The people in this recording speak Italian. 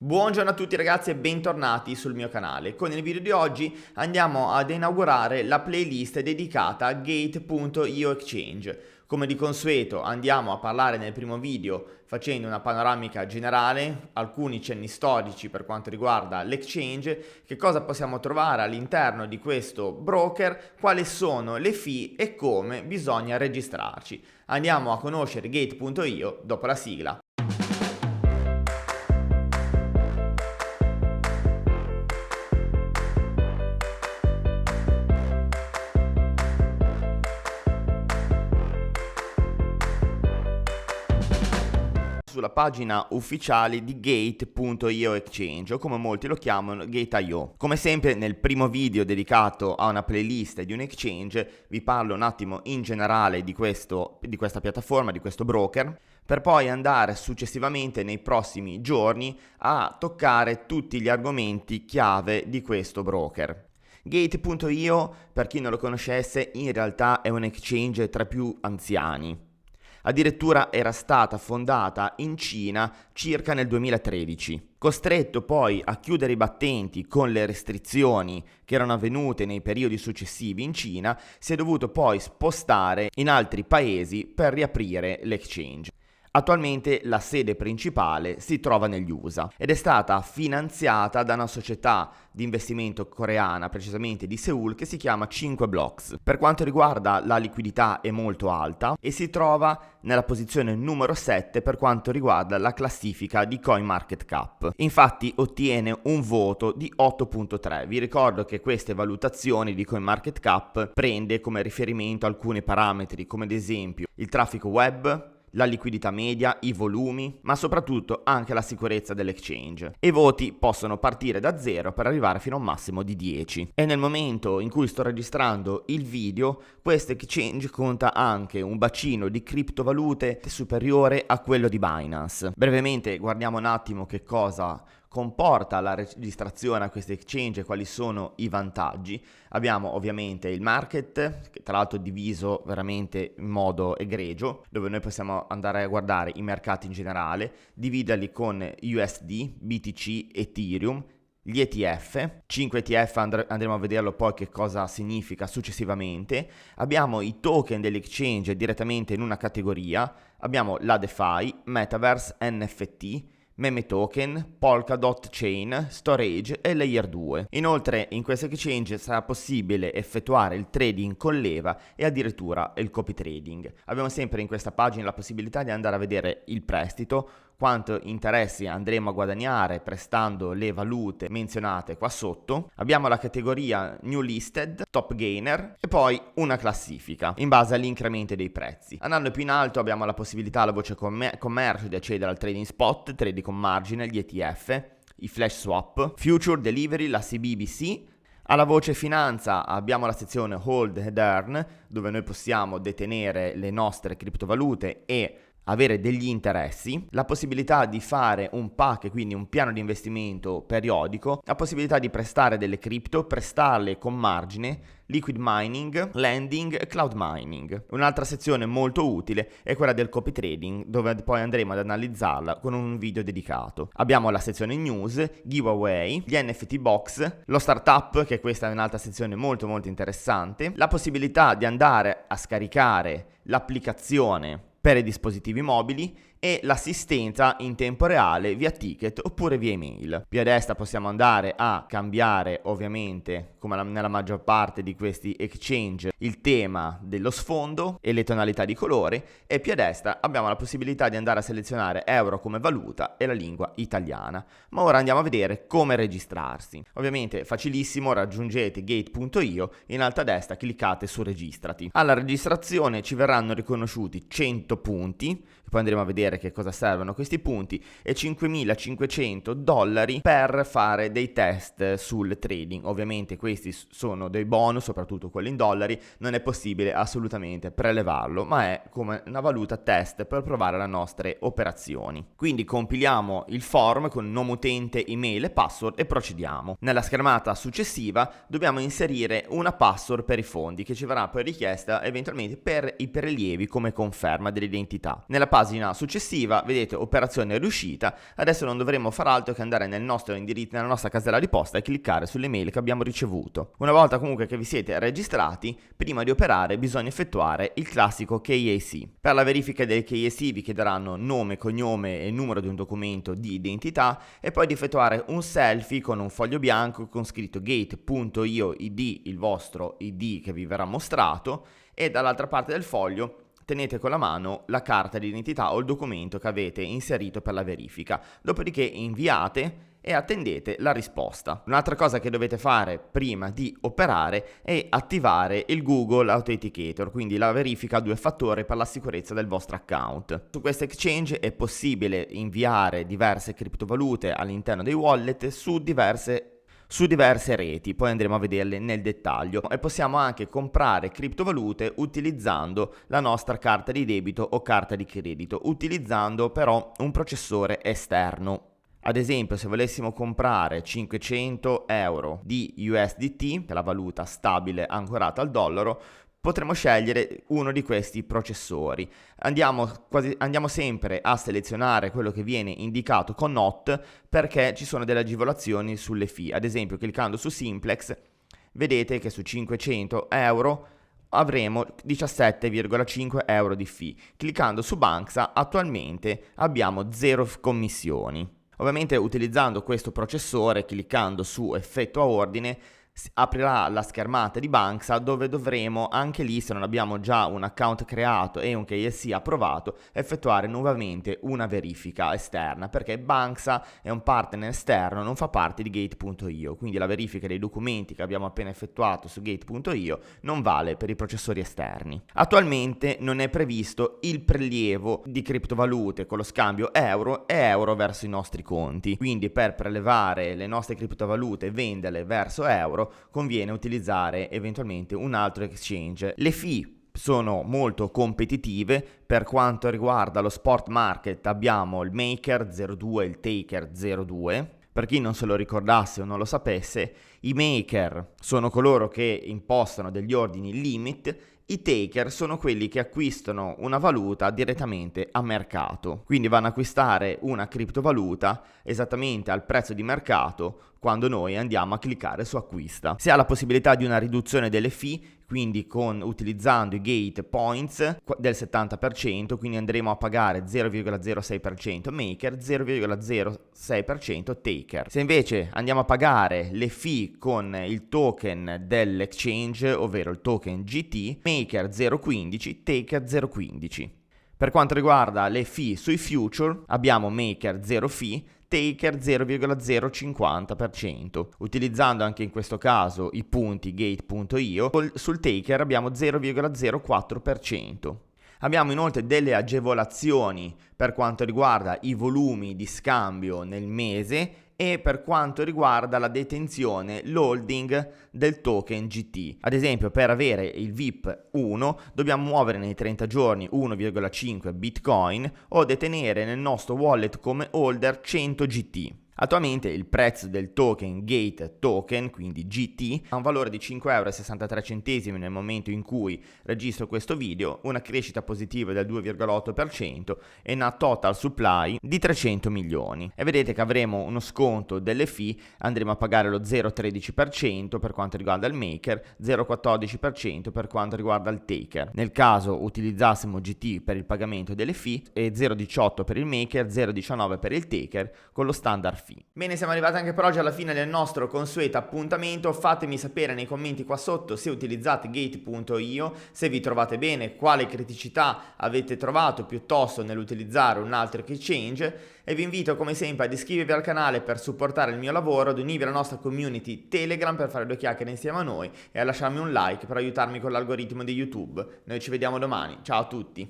Buongiorno a tutti ragazzi e bentornati sul mio canale. Con il video di oggi andiamo ad inaugurare la playlist dedicata a Gate.io Exchange. Come di consueto andiamo a parlare nel primo video facendo una panoramica generale, alcuni cenni storici per quanto riguarda l'exchange, che cosa possiamo trovare all'interno di questo broker, quali sono le fee e come bisogna registrarci. Andiamo a conoscere Gate.io dopo la sigla. Sulla pagina ufficiale di Gate.io Exchange, o come molti lo chiamano Gate.io. Come sempre nel primo video dedicato a una playlist di un exchange vi parlo un attimo in generale di questa piattaforma, di questo broker, per poi andare successivamente nei prossimi giorni a toccare tutti gli argomenti chiave di questo broker. Gate.io, per chi non lo conoscesse, in realtà è un exchange tra i più anziani. Addirittura era stata fondata in Cina circa nel 2013. Costretto poi a chiudere i battenti con le restrizioni che erano avvenute nei periodi successivi in Cina, si è dovuto poi spostare in altri paesi per riaprire l'exchange. Attualmente la sede principale si trova negli USA ed è stata finanziata da una società di investimento coreana, precisamente di Seoul, che si chiama 5 Blocks. Per quanto riguarda la liquidità è molto alta e si trova nella posizione numero 7 per quanto riguarda la classifica di CoinMarketCap. Infatti ottiene un voto di 8.3. Vi ricordo che queste valutazioni di CoinMarketCap prende come riferimento alcuni parametri come ad esempio il traffico web, la liquidità media, i volumi, ma soprattutto anche la sicurezza dell'exchange. E i voti possono partire da 0 per arrivare fino a un massimo di 10. E nel momento in cui sto registrando il video, questo exchange conta anche un bacino di criptovalute superiore a quello di Binance. Brevemente guardiamo un attimo che cosa comporta la registrazione a questi exchange e quali sono i vantaggi. Abbiamo ovviamente il market, che tra l'altro è diviso veramente in modo egregio, dove noi possiamo andare a guardare i mercati in generale, dividerli con USD, BTC, Ethereum, gli ETF, 5 ETF andremo a vederlo poi che cosa significa successivamente. Abbiamo i token dell'exchange direttamente in una categoria, abbiamo la DeFi, Metaverse, NFT, meme token, Polkadot Chain, Storage e Layer 2. Inoltre in questo exchange sarà possibile effettuare il trading con leva e addirittura il copy trading. Abbiamo sempre in questa pagina la possibilità di andare a vedere il prestito, quanto interessi andremo a guadagnare prestando le valute menzionate qua sotto. Abbiamo la categoria New Listed, Top Gainer e poi una classifica in base all'incremento dei prezzi. Andando più in alto abbiamo la possibilità alla voce commercio di accedere al trading spot, trading con margine, gli ETF, i flash swap, future delivery, la CBBC. Alla voce finanza abbiamo la sezione Hold and Earn, dove noi possiamo detenere le nostre criptovalute e avere degli interessi, la possibilità di fare un pack, quindi un piano di investimento periodico, la possibilità di prestare delle cripto, prestarle con margine, liquid mining, lending e cloud mining. Un'altra sezione molto utile è quella del copy trading, dove poi andremo ad analizzarla con un video dedicato. Abbiamo la sezione news, giveaway, gli NFT box, lo startup, che questa è un'altra sezione molto interessante, la possibilità di andare a scaricare l'applicazione per i dispositivi mobili e l'assistenza in tempo reale via ticket oppure via email. Più a destra possiamo andare a cambiare ovviamente, come nella maggior parte di questi exchange, il tema dello sfondo e le tonalità di colore, e più a destra abbiamo la possibilità di andare a selezionare euro come valuta e la lingua italiana. Ma ora andiamo a vedere come registrarsi. Ovviamente facilissimo, raggiungete gate.io, in alto a destra cliccate su registrati. Alla registrazione ci verranno riconosciuti 100 punti, poi andremo a vedere che cosa servono questi punti, e $5.500 per fare dei test sul trading. Ovviamente questi sono dei bonus, soprattutto quelli in dollari, non è possibile assolutamente prelevarlo, ma è come una valuta test per provare le nostre operazioni. Quindi compiliamo il form con nome utente, email e password e procediamo. Nella schermata successiva dobbiamo inserire una password per i fondi che ci verrà poi richiesta eventualmente per i prelievi come conferma dell'identità. Nella pagina successiva successiva, vedete operazione riuscita, adesso non dovremo far altro che andare nel nostro indirizzo, nella nostra casella di posta e cliccare sulle mail che abbiamo ricevuto. Una volta comunque che vi siete registrati, prima di operare bisogna effettuare il classico KYC. Per la verifica del KYC vi chiederanno nome, cognome e numero di un documento di identità e poi di effettuare un selfie con un foglio bianco con scritto gate.io id, il vostro ID che vi verrà mostrato, e dall'altra parte del foglio tenete con la mano la carta di identità o il documento che avete inserito per la verifica, dopodiché inviate e attendete la risposta. Un'altra cosa che dovete fare prima di operare è attivare il Google Authenticator, quindi la verifica a 2 fattori per la sicurezza del vostro account. Su questo exchange è possibile inviare diverse criptovalute all'interno dei wallet su diverse reti, poi andremo a vederle nel dettaglio, e possiamo anche comprare criptovalute utilizzando la nostra carta di debito o carta di credito, utilizzando però un processore esterno. Ad esempio, se volessimo comprare 500 euro di USDT, che è la valuta stabile ancorata al dollaro, potremo scegliere uno di questi processori. Andiamo sempre a selezionare quello che viene indicato con NOT, perché ci sono delle agevolazioni sulle fee. Ad esempio, cliccando su Simplex, vedete che su 500 euro avremo 17,5 euro di fee. Cliccando su Banxa attualmente abbiamo 0 commissioni. Ovviamente utilizzando questo processore, cliccando su effettua ordine, aprirà la schermata di Banxa dove dovremo, anche lì se non abbiamo già un account creato e un KYC approvato, effettuare nuovamente una verifica esterna, perché Banxa è un partner esterno, non fa parte di Gate.io, quindi la verifica dei documenti che abbiamo appena effettuato su Gate.io non vale per i processori esterni. Attualmente non è previsto il prelievo di criptovalute con lo scambio euro e euro verso i nostri conti, quindi per prelevare le nostre criptovalute e venderle verso euro conviene utilizzare eventualmente un altro exchange. Le fee sono molto competitive. Per quanto riguarda lo spot market abbiamo il Maker 02 e il Taker 02. Per chi non se lo ricordasse o non lo sapesse, i Maker sono coloro che impostano degli ordini limit, i taker sono quelli che acquistano una valuta direttamente a mercato, quindi vanno ad acquistare una criptovaluta esattamente al prezzo di mercato quando noi andiamo a cliccare su acquista. Si ha la possibilità di una riduzione delle fee, quindi utilizzando i gate points del 70%, quindi andremo a pagare 0,06% maker, 0,06% taker. Se invece andiamo a pagare le fee con il token dell'exchange, ovvero il token GT, maker 0,15, taker 0,15. Per quanto riguarda le fee sui future, abbiamo maker 0 fee, taker 0,050%, utilizzando anche in questo caso i punti gate.io. Sul taker abbiamo 0,04%. Abbiamo inoltre delle agevolazioni per quanto riguarda i volumi di scambio nel mese e per quanto riguarda la detenzione, l'holding del token GT. Ad esempio, per avere il VIP 1 dobbiamo muovere nei 30 giorni 1,5 Bitcoin o detenere nel nostro wallet come holder 100 GT. Attualmente il prezzo del token Gate Token, quindi GT, ha un valore di 5,63 euro nel momento in cui registro questo video, una crescita positiva del 2,8% e una total supply di 300 milioni. E vedete che avremo uno sconto delle fee, andremo a pagare lo 0,13% per quanto riguarda il maker, 0,14% per quanto riguarda il taker. Nel caso utilizzassimo GT per il pagamento delle fee, e 0,18 per il maker, 0,19 per il taker con lo standard fee. Bene, siamo arrivati anche per oggi alla fine del nostro consueto appuntamento. Fatemi sapere nei commenti qua sotto se utilizzate Gate.io, se vi trovate bene, quale criticità avete trovato piuttosto nell'utilizzare un altro exchange, e vi invito come sempre ad iscrivervi al canale per supportare il mio lavoro, ad unirvi alla nostra community Telegram per fare 2 chiacchiere insieme a noi e a lasciarmi un like per aiutarmi con l'algoritmo di YouTube. Noi ci vediamo domani, ciao a tutti!